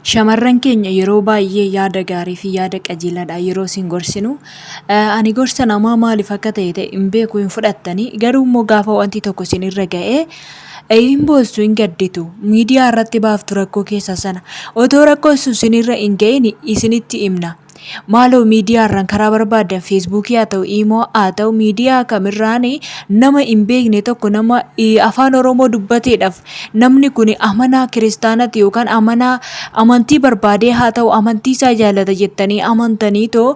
Shamarran keenya yeroo baay'ee yaada gaarii fi yaada qajeelaadhaan yeroo isin gorsinu ani gorsa namaa maaliif akka ta'e hin beeku hin fudhattanii garuu immoo gaafa wanti tokko isin irra ga'ee hin boossu hin gadditu miidiyaa irratti baaftu rakkoo keessa sana otoo rakkoo isin irra hin ga'in isinitti himna. Maaloo miidiyaa irraan karaa barbaadan feesbuukii haa ta'u imoo haa ta'u miidiyaa kamirraan nama hin beekne tokko nama afaan oromoo dubbateedhaaf namni kun amanaa kiristaanati yookaan amantii barbaadee haa ta'u amantii isaa jaallata jettanii amantanii too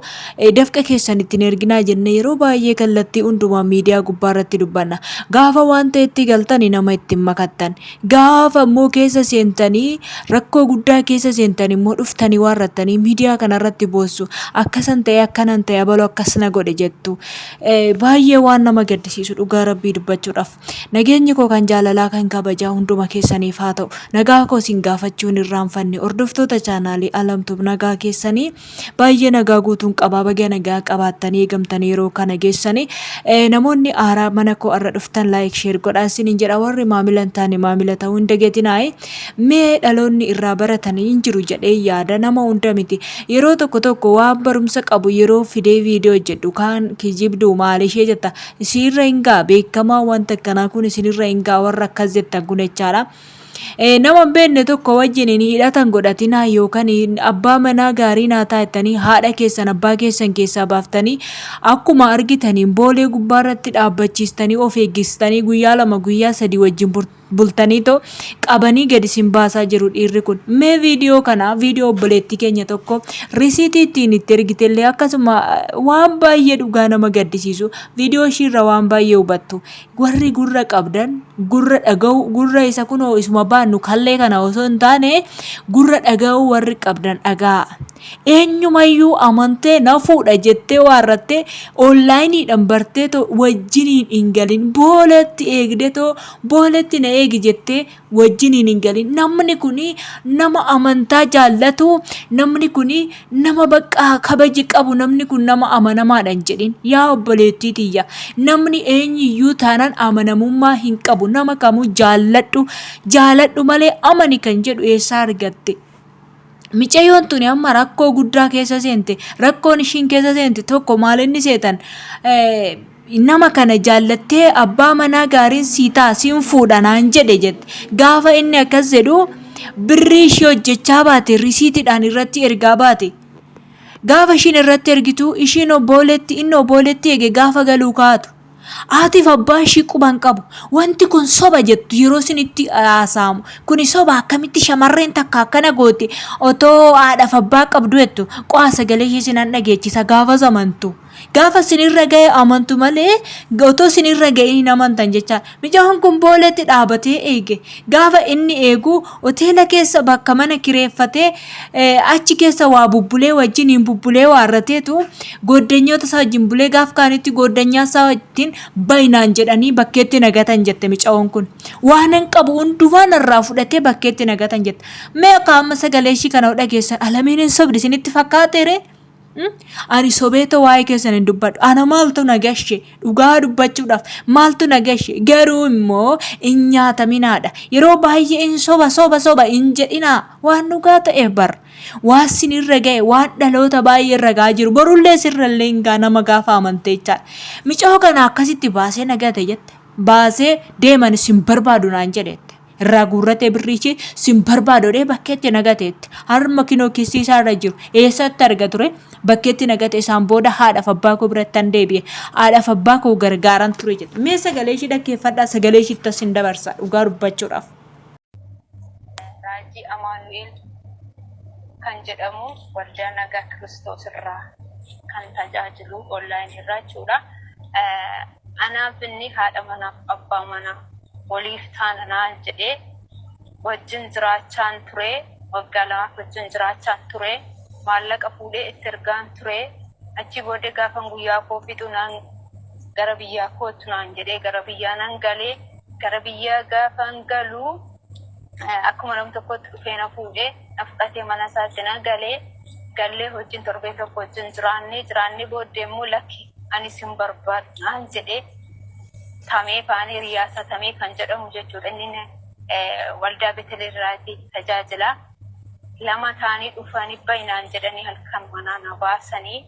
dafqa keessan ittiin erginaa jenne yeroo baay'ee kallattii hundumaa miidiyaa gubbaa irratti dubbanna gaafa waan ta'etti galtanii nama ittiin makattan gaafa immoo keessa seentanii rakkoo guddaa keessa seentanii immoo dhuftanii warrattanii miidiyaa kanarratti boossu. Akkasan ta'e akkanan ta'e abaloo akkasna godhe jettu baay'ee waan nama gaddisiisu dhugaa rabbii dubbachuudhaaf nageenyi koo kan jaalalaa kan kabajaa hunduma keessaniif haa ta'u nagaa koo isin gaafachuun irraanfanne hordoftoota chaanaalii alamtuuf nagaa keessanii baay'ee nagaa guutuun qabaa baga nagaa qabaattanii eegamtanii yeroo kana geessanii namoonni aaraa mana koo irra dhuftan laayik sheer godhaa isiniin jedha warri maamila hin taane maamila ta'uu hin dagatinaa'e mee dhaloonni irraa baratanii hin jiru jedhee yaada nama hunda miti yeroo tokko waan barumsa qabu yeroo fidee viidiyoo jedhu kan kijibdu maalishee jetta isinirra hin gaa beekamaa wanta akkanaa kun isinirra hin gaa warra akkas jettan kun jechaadha. Nama beekne tokko wajjin hidhatan godhatinaa yookaan abbaa manaa gaarii naa taa'ettanii haadha keessan abbaa keessan keessaa baaftanii akkuma argitaniin boolee gubbaa irratti dhaabbachiistanii of eeggistanii guyyaa 2 guyyaa 3 wajjin bultanii too qabanii gadi isin baasaa jiru dhiirri kun mee viidiyoo kana viidiyoo obboleettii keenya tokko risiitii ittiin itti ergitellee akkasuma waan baay'ee dhugaa nama gaddisiisu viidiyoo ishiirra waan baay'ee hubattu warri gurra qabdan gurra dhaga'u gurra isa kunoo isuma baannu kallee kana osoo hin taane gurra dhaga'u warri qabdan dhagaa eenyumayyuu amantee na fuudha jettee waarrattee onlaayiniidhaan bartee too wajjiniin hin galin booletti eegdee too booletti na eegi jettee wajjiniin hin galin namni kuni nama amantaa jaallatu namni kuni nama baqqaa kabaji qabu namni kun nama amanamaadhaan jedhin yaa obboleettii tiyya namni eenyuyyuu taanaan amanamummaa hin qabu nama kamuu jaalladhu malee amani kan jedhu eessaa argatte. Micayyoon tuni amma rakkoo guddaa keessa seente rakkoon ishiin keessa seente tokko maalinni seetan nama kana jaallattee abbaa manaa gaariin siitaa siin fuudha naan jedhe jette gaafa inni akkas jedhu birrii ishii hojjechaa baate risiitiidhaan irratti ergaa baate gaafa ishiin irratti ergitu ishiin obboleetti inni obboleetti eege gaafa galuu kaatu Aatiif abbaa ishii quban qabu wanti kun soba jettu yeroo isin itti haasa'amu kuni soba akkamitti shamarreen takka akkana goote otoo haadhaaf abbaa qabdu jettu qo'a sagalee ishii sinan dhageechisa gaafa zamantu gaafa sinirra ga'e amantu malee otoo sinirra ga'e hin amantan jecha mijaan kun booletti dhaabatee eege gaafa inni eegu hoteela keessa bakka mana kireeffatee achi keessa waa bubbulee wajjin hin bubbulee waarrateetu goddanyoota isaa wajjin bulee gaaf kaanitti goddanyaa isaa wajjin bainaan jedhanii bakkeetti nagatan jette micaawwan kun waanan qabu hundumaan irraa fudhatee bakkeetti nagatan jette mee akka amma sagalee ishii kana dhageessan alameen hin sobdi isinitti fakkaateere ani sobeeto waa'ee keessan hin dubbadhu ana maaltu nagashe dhugaa dubbachuudhaaf maaltu nagashe garuu immoo hin nyaataminaadha yeroo baay'ee hin soba hin jedhinaa waan dhugaa ta'e bar waan sinirra ga'e waan dhaloota baay'ee irra ga'aa jiru borullee sirrallee hin gaa nama gaafa amantee jechaadha micoo kana akkasitti baasee nagate jette baasee deeman sin barbaadu naan jedhette irraa guurratee birriichi sin barbaadodhee bakkeetti nagateetti harma kinoo keessi isaarra jiru eessatti arga ture bakkeetti nagate isaan booda haadhaaf abbaa koo birattan deebi'e haadhaaf abbaa koo gargaaran ture jette mee sagalee ishii dhaggeeffadhaa sagalee ishii tasin dabarsa dhugaa dubbachuudhaaf. Raajii Amaanu'eel kan jedhamu waldaa nagaa Kiristoos irraa kan tajaajilu onlaayinii irraa jechuudha. Anaaf inni haadha manaaf abbaa manaa waliif taananaa jedhee wajjin jiraachaan ture waggaa 2 wajjin jiraachaan ture maallaqa fuudhee itti ergaan ture achi booda gaafa guyyaa koo fixu naan gara biyyaa kootu naan jedhee gara biyyaa nan galee gara biyyaa gaafan galuu akkuma nam tokkotti dhufee na fuudhee na fudhatee mana isaatti na galee wajjin torbee tokko wajjin jiraannee booddee immoo lakki ani sin barbaadu naan jedhee tamee faanii riyaasa tamee kan jedhamu jechuudha inni waldaa Beeteleerraatti tajaajila lama taanii dhufanii baay'inaan jedhanii halkan manaa na baasanii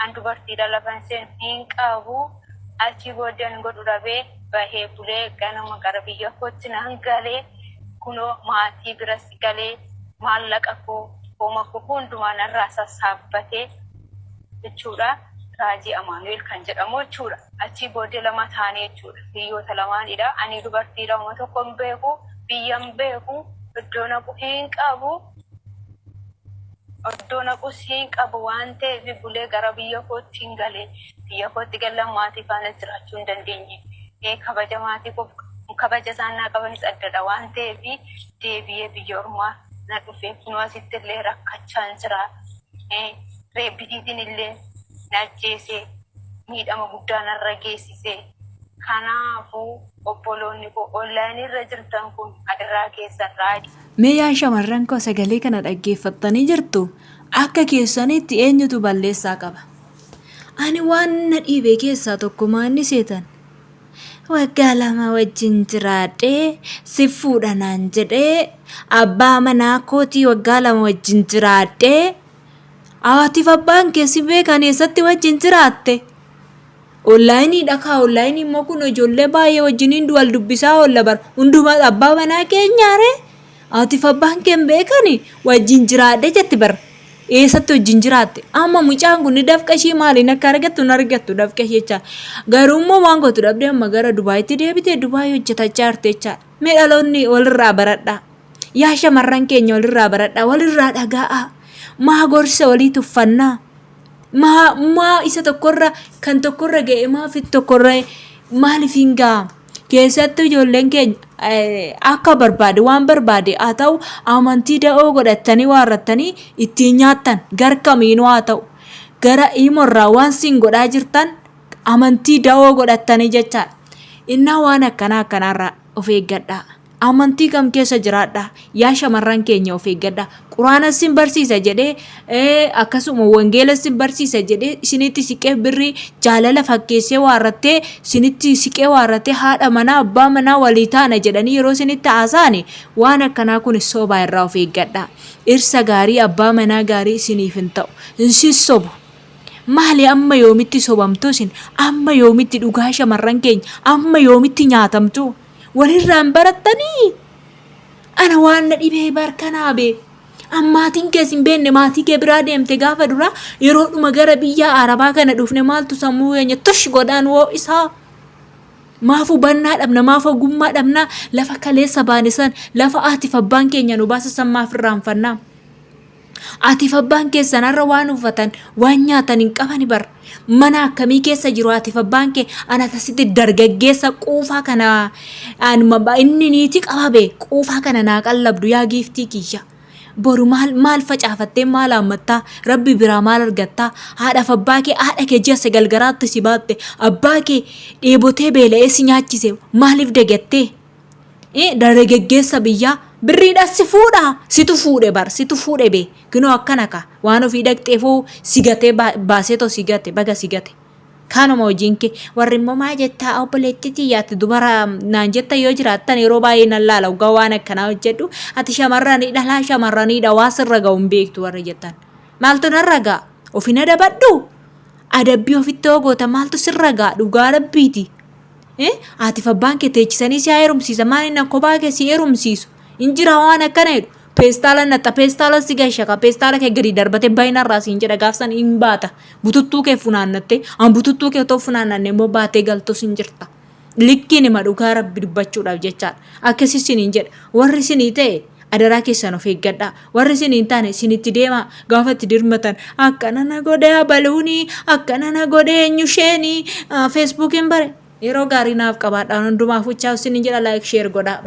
an dubartiidha lafan seen hin qabu achi booddeen godhu dhabee bahee bulee ganama gara biyya kootti naan galee kunoo maatii biras galee maallaqa koo hooma koo hundumaa narraa sassaabbatee jechuudha. Raajii Amaanu'eel kan jedhamu jechuudha. Achi booddee lama taanii jechuudha. Biyyoota lamaanidha. Ani dubartiidha uma tokko hin beeku, biyya hin beeku, iddoo naqu hin qabu. Iddoo naqus hin qabu waan ta'eef bulee gara biyya kootti hin galee. Biyya kootti galan maatii faana jiraachuu hin dandeenye. Kabaja maatii koo kabaja isaan naa qabanis addadha waan ta'eef deebi'ee biyya ormaa na dhufee kunoo asitti illee rakkachaan jira. Reebbitiitiin illee najjeesee miidhama guddaa narra geessisee kanaafuu obboloonni koo onlaayinii irra jirtan kun adaraa keessan raadii. Mee yaa shamarran koo sagalee kana dhaggeeffattanii jirtu? Akka keessanitti eenyutu balleessaa qaba? Ani waan na dhiibee keessaa tokko maanni seetan? Waggaa lama wajjin jiraadhee si fuudha naan jedhee abbaa manaa kootii waggaa lama wajjin jiraadhee Aatiif abbaan keessi beekan eessatti wajjin jiraatte? Onlaayinii dhakaa onlaayinii immoo kun ijoollee baay'ee wajjiniin duwal dubbisaa oolla bar hundumaa abbaa manaa keenyaare. Aatiif abbaan keen beekani wajjin jiraadhe jetti bar eessatti wajjin jiraatte? Amma mucaan kun dafqa ishii maaliin akka argattu dafqa ishee jecha. Garuu immoo waan gootu dhabdee amma gara Dubaayitti deebitee Dubaayii hojjetachaa jirte jecha. Mee dhaloonni walirraa baradhaa. Yaa shamarran keenya walirraa baradhaa walirraa dhaga'aa. Maa gorsa walii tuffannaa maa isa tokkorra kan tokkorra ga'e maafi tokkorra maaliif hin ga'a? Keessattuu ijoolleen keenya akka barbaade waan barbaade haa ta'u amantii da'oo godhatanii waarrattanii ittiin nyaattan gar kamiinuu haa ta'u gara himorraa waan siin godhaa jirtan amantii da'oo godhatanii jechaadha. Innaa waan akkanaarraa of eeggadhaa. Amantii kam keessa jiraadha? Yaa shamarran keenya of eeggadha. Quraana sin barsiisa jedhee akkasuma wangeela sin barsiisa jedhee isinitti siqee birrii jaalala fakkeessee waarrattee isinitti siqee waarrattee haadha manaa abbaa manaa walii taana jedhanii yeroo isinitti haasa'ani waan akkanaa kun sobaa irraa of eeggadha. Dhirsa gaarii abbaa manaa gaarii isiniif hin ta'u. Isin sobu. Maali amma yoomitti sobamtu isin? Amma yoomitti dhugaa shamarran keenya? Amma yoomitti nyaatamtu? Walirraan barattanii ana waan na dhibee barkanaa bee ammaatiin keessa hin beekne maatii kee biraa deemte gaafa dura yeroo dhuma gara biyya Arabaa kana dhufne maaltu sammuu keenya tush godhaan woo isaa maaf hubannaa dhabna maaf ogummaa dhabna lafa kaleessa baanisan lafa aatiif abbaan keenya nu baasisan maaf irraanfannaa? Aatiif abbaan keessan har'a waan uffatan waan nyaatan hin qabani bar mana akkamii keessa jiru aatiif abbaan kee ana tasitti dargaggeessa quufaa kana inni niiti qababe quufaa kana naa qallabdu yaa giiftii kiyya. Boru maal facaafattee maal haammattaa rabbi biraa maal argattaa? Haadhaaf abbaa kee haadha kee ji'a sagal garaatti si baatte abbaa kee dheebotee beela'ee si nyaachise maaliif dagattee? Dargaggeessa biyyaa birriidha si fuudha situ fuudhe bar situ fuudhe bee ginoo akkana ka waan ofii dhaqxeefuu sigatee baaseetoo sigate baga sigate kanuma hojiin kee warri immoo maa jettaa obboleettiitii yaatti dubara naan jetta yoo jiraattan yeroo baay'ee nan laala ugaa waan akkanaa hojjedhu ati shamarranidha laa shamarranidha waa sirra ga'u hin beektu warri jettan maaltu narra ga'a ofina dabadhu adabbii ofitti ogoota maaltu sirra ga'a dhugaa rabbiiti. Aatiif abbaan kee teechisanii si haa heerumsiisa maal inni kophaa kee si heerumsiisu injira waan akkana jedhu peestaala natta peestaala si gashaka peestaala kee gadi darbate baay'inarraa siin jedha gaafsan hin baata bututtuu kee funaannatte an bututtuu kee otoo funaannanne immoo baatee galtus hin jirta likkiin hima dhugaa rabbi dubbachuudhaaf jechaadha akkasii siniin jedha warri sinii ta'e adaraa keessan of eeggadhaa warri siniin taane sinitti deemaa gaafa itti dirmatan akkana na godhee abaluunii akkana na godhee eenyusheenii feesbuukiin bare yeroo gaarii naaf qabaadhaan hundumaaf uchaa siniin jedha laayik sheer godhaa.